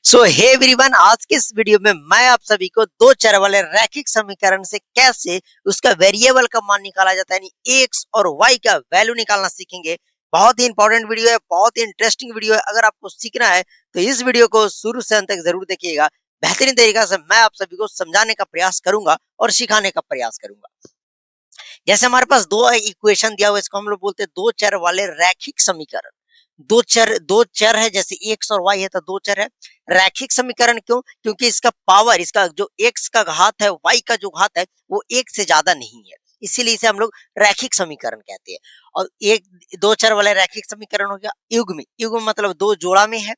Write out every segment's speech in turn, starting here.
सो hey everyone, आज के इस वीडियो में मैं आप सभी को दो चर वाले रैखिक समीकरण से कैसे उसका वेरिएबल का मान निकाला जाता है, यानी एक्स और वाई का वैल्यू निकालना सीखेंगे। बहुत ही इंपॉर्टेंट वीडियो है, बहुत ही इंटरेस्टिंग वीडियो है। अगर आपको सीखना है तो इस वीडियो को शुरू से अंत तक जरूर देखिएगा। बेहतरीन तरीका से मैं आप सभी को समझाने का प्रयास करूंगा और सिखाने का प्रयास करूंगा। जैसे हमारे पास दो इक्वेशन दिया हुआ, इसको हम लोग बोलते हैं दो चर वाले रैखिक समीकरण। दो चर है, जैसे एक्स और वाई है तो दो चर है। रैखिक समीकरण क्यों? क्योंकि इसका पावर, इसका जो एक्स का घात है, वाई का जो घात है, वो एक से ज्यादा नहीं है, इसीलिए इसे हम लोग रैखिक समीकरण कहते हैं। और एक दो चर वाले रैखिक समीकरण हो गया युग्मी। युग्म मतलब दो जोड़ा में है।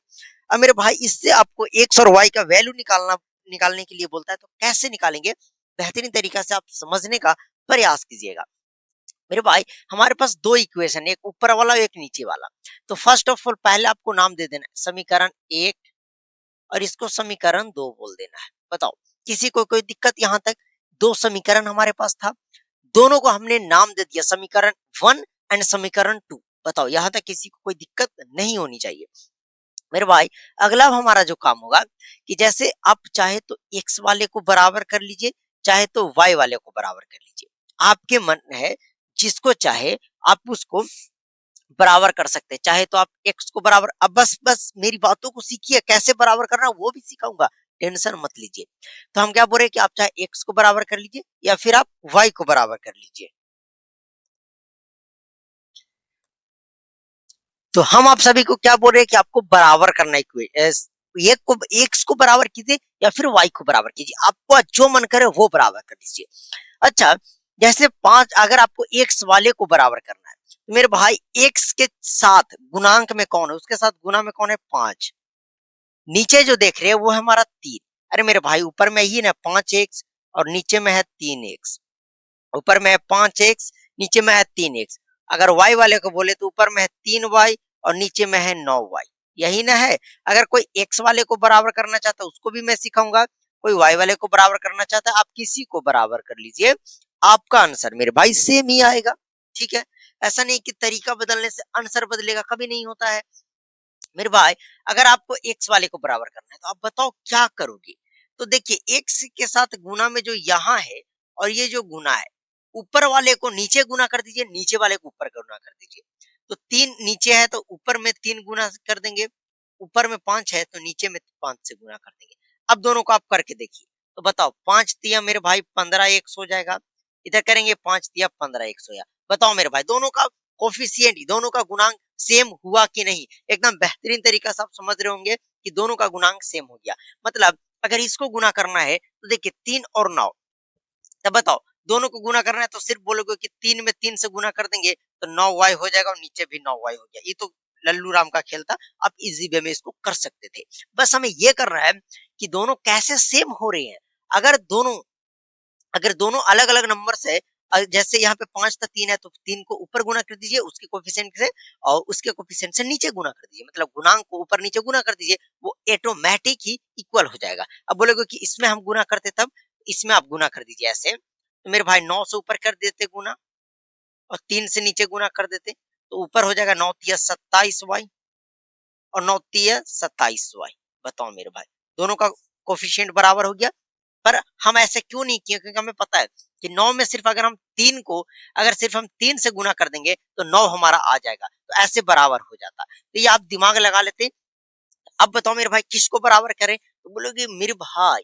अब मेरे भाई, इससे आपको एक्स और वाई का वैल्यू निकालने के लिए बोलता है, तो कैसे निकालेंगे? बेहतरीन तरीका से आप समझने का प्रयास कीजिएगा। मेरे भाई, हमारे पास दो इक्वेशन, एक ऊपर वाला एक नीचे वाला। तो फर्स्ट ऑफ ऑल पहले आपको नाम दे देना है समीकरण एक, और इसको समीकरण दो बोल देना है। बताओ, किसी को कोई दिक्कत? यहाँ तक दो समीकरण हमारे पास था, दोनों को हमने नाम दे दिया समीकरण वन एंड समीकरण टू। बताओ, यहाँ तक किसी को कोई दिक्कत नहीं होनी चाहिए। मेरे भाई, अगला हमारा जो काम होगा कि जैसे आप चाहे तो एक्स वाले को बराबर कर लीजिए, चाहे तो वाई वाले को बराबर कर लीजिए। आपके मन है, जिसको चाहे आप उसको बराबर कर सकते हैं। चाहे तो आप एक्स को बराबर, अब बस बस मेरी बातों को सीखिए, कैसे बराबर करना वो भी सिखाऊंगा, टेंशन मत लीजिए। तो हम क्या बोल रहे हैं कि आप चाहे एक्स को बराबर कर लीजिए या फिर आप वाई को बराबर कर लीजिए। तो हम आप सभी को क्या बोल रहे हैं कि आपको बराबर करना है, एक को एक्स को बराबर कीजिए या फिर वाई को बराबर कीजिए, आपको जो मन करे वो बराबर कर दीजिए। अच्छा, जैसे पांच, अगर आपको एक्स वाले को बराबर करना है तो मेरे भाई, एक्स के साथ गुणांक में कौन है, उसके साथ गुना में कौन है? पांच। नीचे जो देख रहे हैं वो है हमारा तीन। अरे मेरे भाई, ऊपर में ही ना पांच एक्स और नीचे में है तीन एक्स। ऊपर में है पांच एक्स, नीचे में है तीन एक्स। अगर वाई वाले को बोले तो ऊपर में है तीन वाई और नीचे में है नौ वाई। यही ना है। अगर कोई एक्स वाले को बराबर करना चाहता है उसको भी मैं सिखाऊंगा, कोई वाई वाले को बराबर करना चाहता है, आप किसी को बराबर कर लीजिए, आपका आंसर मेरे भाई सेम ही आएगा। ठीक है, ऐसा नहीं कि तरीका बदलने से आंसर बदलेगा, कभी नहीं होता है। मेरे भाई, अगर आपको एक्स वाले को बराबर करना है तो आप बताओ क्या करोगे? तो देखिए, एक्स के साथ गुना में जो यहाँ है और ये जो गुना है, ऊपर वाले को नीचे गुना कर दीजिए, नीचे वाले को ऊपर गुना कर दीजिए। तो तीन नीचे है तो ऊपर में तीन गुना कर देंगे, ऊपर में पांच है तो नीचे में पांच से गुना कर देंगे। अब दोनों को आप करके देखिए, तो बताओ, पांच तिया मेरे भाई 15x हो जाएगा। इधर करेंगे, पांच तिया 15x हो जाएगा। बताओ मेरे भाई, दोनों का कोफिशियंट, दोनों का गुणांक सेम हुआ कि नहीं? एकदम बेहतरीन तरीका से आप समझ रहे होंगे कि दोनों का गुणांक सेम हो गया। मतलब अगर इसको गुना करना है तो देखिए, तीन और नौ। तब बताओ, दोनों को गुना करना है तो सिर्फ बोलोगे कि तीन में तीन से गुना कर देंगे तो नौ वाई हो जाएगा और नीचे भी नौ वाई हो गया। ये तो लल्लू राम का खेल था, आप इजी वे में इसको कर सकते थे। बस हमें ये करना है कि दोनों कैसे सेम हो रहे हैं। अगर दोनों अगर दोनों अलग अलग नंबर से, जैसे यहाँ पे पांच था, तीन है, तो तीन को ऊपर गुना कर दीजिए उसके कोफिशिएंट से, और उसके कोफिशिएंट से नीचे गुना कर दीजिए, मतलब गुणांक को ऊपर नीचे गुना कर दीजिए, वो ऑटोमेटिक ही इक्वल हो जाएगा। अब बोलोगे कि इसमें हम गुना करते तब, इसमें आप गुना कर दीजिए ऐसे। तो मेरे भाई, नौ से ऊपर कर देते गुना और तीन से नीचे गुना कर देते, तो ऊपर हो जाएगा नौ तिया 27y और नौ तिया 27y। बताओ मेरे भाई, दोनों का कोफिशिएंट बराबर हो गया। पर हम ऐसे क्यों नहीं किए? क्योंकि हमें पता है कि नौ में सिर्फ अगर हम तीन को, अगर सिर्फ हम तीन से गुना कर देंगे तो नौ हमारा आ जाएगा, तो ऐसे बराबर हो जाता। तो ये आप दिमाग लगा लेते। अब बताओ मेरे भाई, किसको बराबर करें? तो बोलोगे मेरे भाई,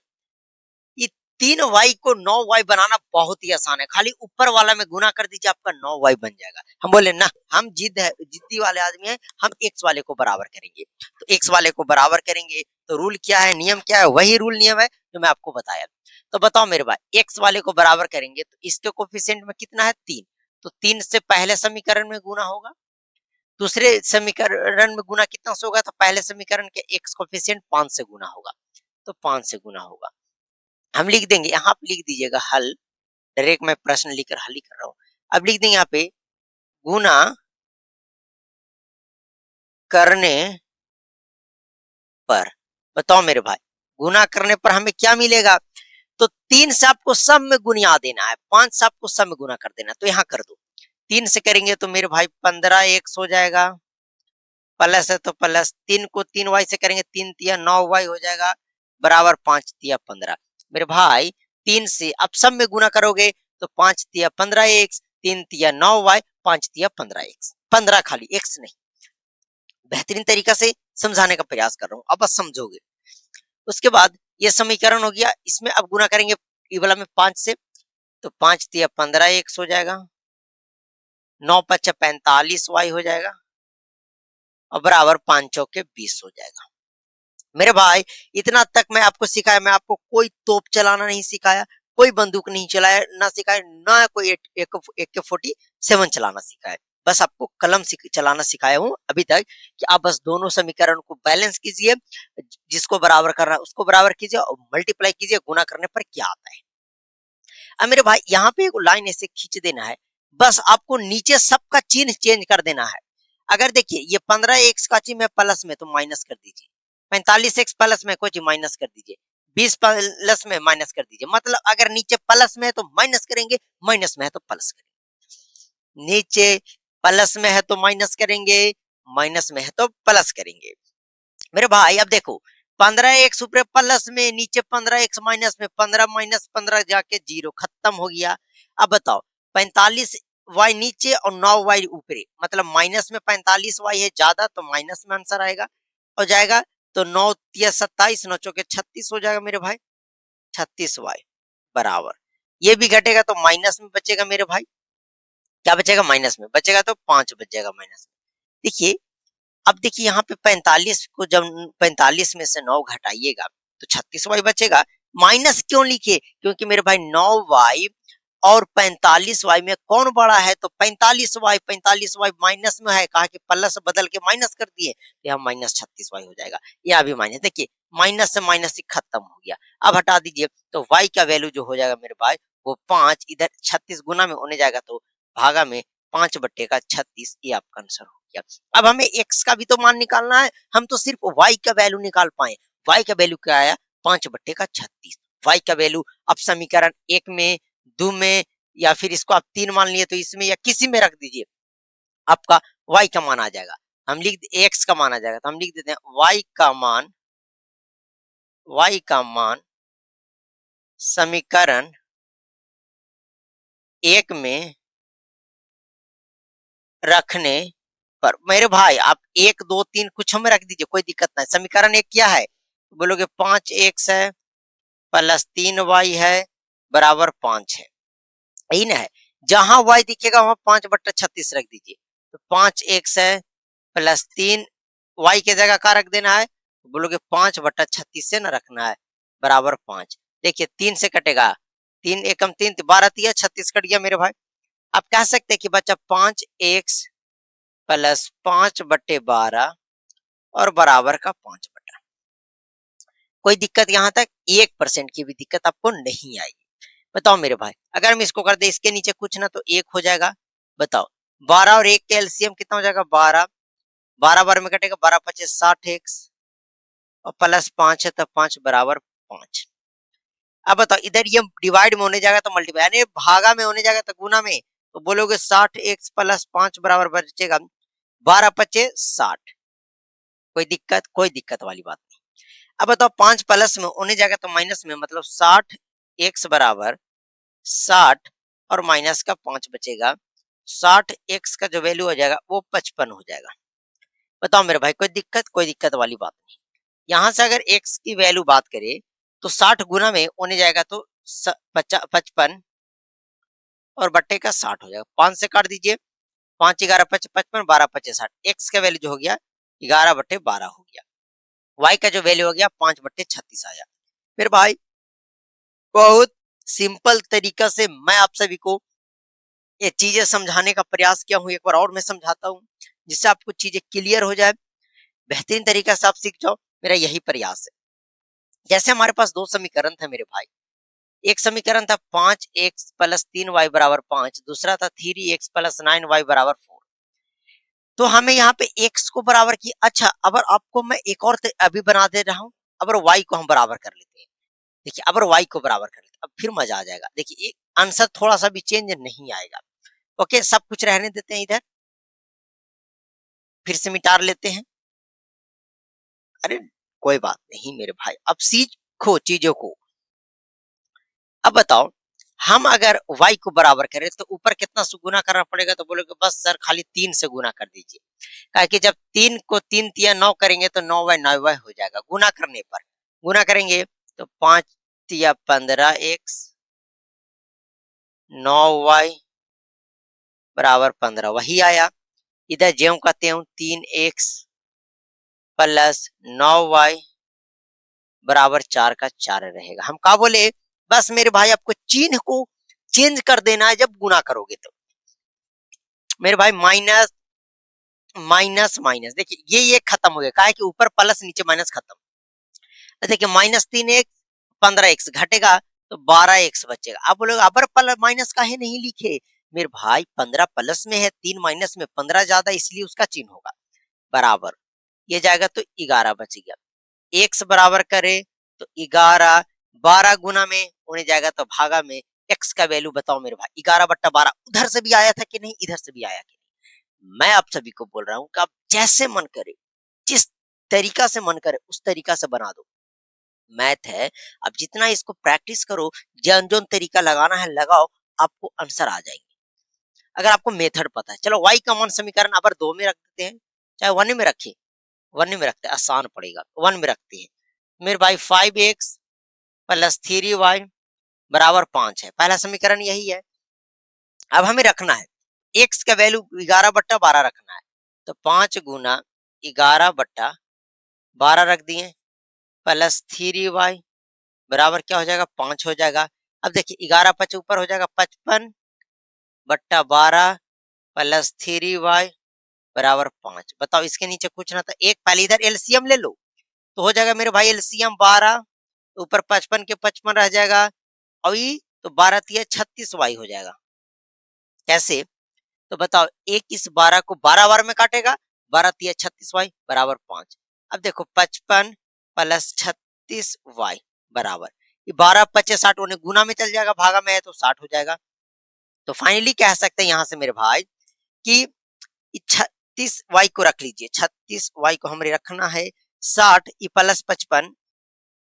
ये तीन वाई को नौ वाई बनाना बहुत ही आसान है, खाली ऊपर वाला में गुना कर दीजिए, आपका नौ वाई बन जाएगा। हम बोले ना, हम जिद्दी वाले आदमी हैं, हम एक्स वाले को बराबर करेंगे। तो एक्स वाले को बराबर करेंगे तो रूल क्या है, नियम क्या है? वही रूल नियम है जो मैं आपको बताया। तो बताओ मेरे भाई, एक्स वाले को बराबर करेंगे तो इसके कोफिशिएंट में कितना है? तीन। तो तीन से पहले समीकरण में गुना होगा, दूसरे समीकरण में गुना कितना से होगा? तो पहले समीकरण के एक्स कोफिशिएंट पांच से गुना होगा, तो पांच से गुना होगा। हम लिख देंगे, यहाँ पे लिख दीजिएगा हल। डायरेक्ट मैं प्रश्न लिखकर हल ही कर रहा हूँ। अब लिख देंगे यहाँ पे गुना करने पर। बताओ मेरे भाई, गुना करने पर हमें क्या मिलेगा? तो तीन से आपको सब में गुनिया देना है, पांच से आपको सब में गुना कर देना है। तो यहाँ कर दो, तीन से करेंगे तो मेरे भाई 15x हो जाएगा प्लस है तो प्लस, 3 को 3y से करेंगे, 3 तिया 9y हो जाएगा बराबर 5 तिया 15। मेरे भाई 3 से अब सब में गुना करोगे तो 5 तिया 15x, 3 तिया 9y, 5 तिया 15x, 15 खाली x नहीं। बेहतरीन तरीका से समझाने का प्रयास कर रहा हूँ, अब बस समझोगे। उसके बाद ये समीकरण हो गया, इसमें अब गुना करेंगे ये वाला में 5 से, तो 5 तिया 15x हो जाएगा, 9 पच्चा 45y हो जाएगा और बराबर 5 चौके 20 हो जाएगा। मेरे भाई इतना तक मैं आपको सिखाया, मैं आपको कोई तोप चलाना नहीं सिखाया, कोई बंदूक नहीं चलाया ना सिखाया, ना कोई AK-47 चलाना सिखाया, बस आपको कलम चलाना सिखाया हूँ अभी तक कि आप बस दोनों समीकरण को बैलेंस कीजिए, जिसको बराबर करना है उसको बराबर कीजिए और मल्टीप्लाई कीजिए, गुना करने पर क्या आता है। अब मेरे भाई यहाँ पे एक लाइन ऐसे खींच देना है, बस आपको नीचे सबका चिन्ह चेंज कर देना है। अगर देखिए ये 15x का चिन्ह है प्लस में तो माइनस कर दीजिए, 45x प्लस में कोई माइनस कर दीजिए, 20 प्लस में माइनस कर दीजिए, मतलब अगर नीचे प्लस में है तो माइनस करेंगे, माइनस में है तो प्लस करेंगे, नीचे प्लस में है तो माइनस करेंगे, माइनस में है तो प्लस करेंगे। मेरे भाई अब देखो 15x ऊपर प्लस में, नीचे 15x माइनस में, 15 माइनस 15 जाके 0, खत्म हो गया। अब बताओ 45y नीचे और 9y ऊपर, मतलब माइनस में 45y है ज्यादा तो माइनस में आंसर आएगा और जाएगा, तो 9 तिया 27, 9 चौके 36 हो जाएगा मेरे भाई, 36y बराबर, ये भी घटेगा तो माइनस में बचेगा मेरे भाई, क्या बचेगा माइनस में बचेगा, तो 5 बच जाएगा माइनस में। देखिए अब देखिए यहाँ पे 45 को जब 45 में से 9 घटाइएगा तो 36y बचेगा। माइनस क्यों लिखे, क्योंकि मेरे भाई 9y और 45y में कौन बड़ा है, तो 45y माइनस में है, कहा कि प्लस बदल के माइनस कर दिए, तो यहाँ माइनस 36y हो जाएगा, यहाँ भी माइनस, देखिए माइनस से माइनस ही खत्म हो गया। अब हटा दीजिए तो y का वैल्यू जो हो जाएगा मेरे भाई वो 5, इधर 36 गुना में होने जाएगा तो भागा में 5 बट्टे का 36, ये आपका आंसर हो गया। अब हमें x का भी तो मान निकालना है, हम तो सिर्फ y का वैल्यू निकाल पाए, y का वैल्यू क्या आया 5 बट्टे का 36, y का वैल्यू अब समीकरण 1 में 2 में या फिर इसको आप 3 मान लिए तो इसमें या किसी में रख दीजिए, आपका y का मान आ जाएगा। हम लिख x का मान आ जाएगा तो हम लिख देते हैं y का मान समीकरण 1 में रखने पर, मेरे भाई आप 1 2 3 कुछ में रख दीजिए, कोई दिक्कत नहीं। समीकरण 1 क्या है, बोलोगे 5x है प्लस 3y है बराबर 5 है, यही ना है। जहां y दिखेगा वहां 5/36 रख दीजिए, तो 5x है प्लस 3y की जगह क्या रख देना है, बोलोगे 5/36 से ना रखना है बराबर 5। देखिए 3 से कटेगा, 3 एकम 3, 12 तिया 36 कट गया मेरे भाई। आप कह सकते हैं कि बच्चा 5x प्लस 5/12 और बराबर का 5 बटा, कोई दिक्कत यहाँ तक 1% की भी दिक्कत आपको नहीं आएगी। बताओ मेरे भाई अगर हम इसको कर दे इसके नीचे कुछ ना तो 1 हो जाएगा, बताओ 12 और 1 के एलसीएम कितना हो जाएगा 12, 12 बार में कटेगा 12 पचे 60x और प्लस 5 है तो 5 बराबर 5। अब बताओ इधर ये डिवाइड में होने जाएगा तो मल्टीप्लाई, यानी भागा में होने जाएगा तो गुना में, तो बोलोगे 60x प्लस 5 बराबर बचेगा 12 पचे 60, कोई दिक्कत वाली बात नहीं। अब बताओ 5 प्लस में होने जाएगा तो माइनस में, मतलब 60x बराबर 60 और माइनस का 5 बचेगा, 60x का जो वैल्यू हो जाएगा वो 55 हो जाएगा। बताओ मेरे भाई कोई दिक्कत वाली बात नहीं। यहाँ से अगर x की वैल्यू बात करें तो 60 गुना में होने जाएगा तो 55 और बट्टे का 60 हो जाएगा, 5 से काट दीजिए, 5 11 पचे 55, 12 पचे 60, x का वैल्यू जो हो गया 11/12 हो गया, y का जो वैल्यू हो गया 5/36 आया। मेरे भाई बहुत सिंपल तरीका से मैं आप सभी को ये चीजें समझाने का प्रयास किया हूँ, एक बार और मैं समझाता हूँ जिससे आपको चीजें क्लियर हो जाए, बेहतरीन तरीका से आप सीख जाओ, मेरा यही प्रयास है। जैसे हमारे पास दो समीकरण थे मेरे भाई, एक समीकरण था 5x प्लस 3y बराबर 5, दूसरा था 3x प्लस 9y बराबर 4। तो हमें यहाँ पे x को बराबर की, अच्छा अब आपको मैं एक और अभी बना दे रहा हूँ, अब y को हम बराबर कर लेते हैं। देखिए अब y को बराबर कर लेते हैं, अब फिर मजा आ जाएगा। देखिए आंसर थोड़ा सा भी चेंज नहीं आएगा। ओके सब कुछ रहने देते हैं इधर, फिर से मिटा लेते हैं। अरे कोई बात नहीं मेरे भाई, अब सीखो चीजों को। अब बताओ, हम अगर y को बराबर करें तो ऊपर कितना से गुना करना पड़ेगा? तो बोलोगे बस सर खाली 3 से गुना कर दीजिए। कहा कि जब 3 को 3 तिया 9 करेंगे तो 9y 9y हो जाएगा गुना करने पर। गुना करेंगे तो 5 तिया 15x 9y बराबर 15 वही आया। इधर ज्यों का त्यों 3x प्लस 9y बराबर 4 का 4 रहेगा। हम क्या बोले, बस मेरे भाई आपको चिन्ह को चेंज कर देना है जब गुना करोगे तो। मेरे भाई माइनस माइनस माइनस, देखिए ये खत्म हो गया, कहा है कि ऊपर प्लस नीचे माइनस खत्म। देखिए -3x 15x घटेगा तो 12x बचेगा। आप बोलोगे अबर प्लस माइनस काहे नहीं लिखे? मेरे भाई 15 प्लस में है, 3 माइनस में, 15 ज्यादा इसलिए उसका चिन्ह होगा बराबर। ये जाएगा तो 11 बच गया। x बराबर करे तो 11, 12 गुना में होने जाएगा तो भागा में। x का वैल्यू बताओ मेरे भाई, 11/12 उधर से भी आया था कि नहीं, इधर से भी आया कि नहीं? मैं आप सभी को बोल रहा हूं कि आप जैसे मन करे, जिस तरीका से मन करे उस तरीका से बना दो। मैथ है, अब जितना इसको प्रैक्टिस करो, जौन जौन तरीका लगाना है लगाओ, आपको आंसर आ जाएंगे। अगर आपको मेथड पता है, चलो y का मान समीकरण अगर 2 में रख देते हैं, चाहे 1 में रखें, 1 में रखते हैं आसान पड़ेगा, 1 में रखते हैं। मेरे भाई 5x प्लस 3y बराबर 5 है, पहला समीकरण यही है। अब हमें रखना है x का वैल्यू 11/12 रखना है, तो 5 गुना 11/12 रख दिए प्लस 3y बराबर क्या हो जाएगा, 5 हो जाएगा। अब देखिए 11 5 ऊपर हो जाएगा 55/12 प्लस 3y बराबर 5। बताओ इसके नीचे कुछ ना था, एक पहले इधर एलसीएम ले लो तो हो जाएगा मेरे भाई एलसीएम 12, ऊपर 55 के 55 रह जाएगा, और ये तो 12 तिया 36y हो जाएगा। कैसे? तो बताओ एक इस 12 को 12 बार में काटेगा, 12 तिया 36y बराबर 5। अब देखो 55 प्लस 36y बराबर, ये 12 25 60 उन्हें गुना में चल जाएगा, भागा में है तो 60 हो जाएगा। तो फाइनली कह सकते हैं यहां से मेरे भाई कि 36y को रख लीजिए, 36y को हमें रखना है 60, ई प्लस 55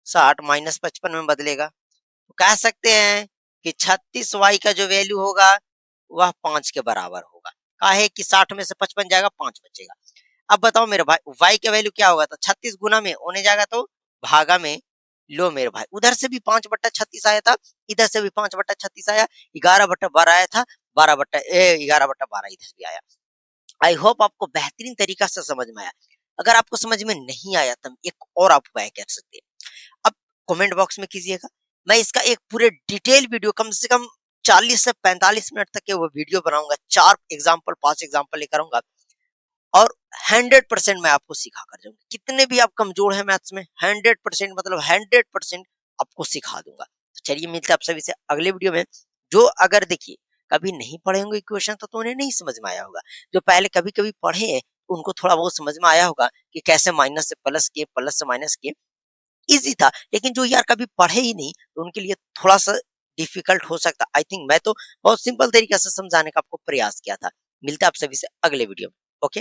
60 माइनस 55 में बदलेगा, तो कह सकते हैं कि 36y का जो वैल्यू होगा वह 5 के बराबर होगा। काहे कि 60 में से 55 जाएगा, 5 बचेगा। अब बताओ मेरे भाई y का वैल्यू क्या होगा, तो 36 गुना में होने जाएगा तो भागा में। लो मेरे भाई उधर से भी 5/36 आया था, इधर से भी 5/36 आया, 11/12 आया था, 11/12 इधर भी आया। आई होप आपको बेहतरीन तरीका से समझ में आया। अगर आपको समझ में नहीं आया तो एक और आप उपाय कर सकते हैं, अब कमेंट बॉक्स में कीजिएगा। मैं इसका एक पूरे डिटेल वीडियो कम से कम 40 से 45 मिनट तक के वो वीडियो बनाऊंगा, 4 एग्जाम्पल 5 एग्जाम्पल लेकर आऊंगा और 100% मैं आपको सिखा कर जाऊंगा। कितने भी आप कमजोर हैं मैथ्स में, 100% मतलब 100% आपको सिखा दूंगा। तो चलिए मिलते हैं आप सभी से अगले वीडियो में। जो अगर देखिए कभी नहीं पढ़े होंगे क्वेश्चन तो उन्हें नहीं समझ में आया होगा, जो पहले कभी कभी पढ़े हैं उनको थोड़ा बहुत समझ में आया होगा कि कैसे माइनस से प्लस किए, प्लस से माइनस किए, इजी था। लेकिन जो यार कभी पढ़े ही नहीं तो उनके लिए थोड़ा सा डिफिकल्ट हो सकता। आई थिंक मैं तो बहुत सिंपल तरीके से समझाने का आपको प्रयास किया था। मिलता है आप सभी से अगले वीडियो में। ओके।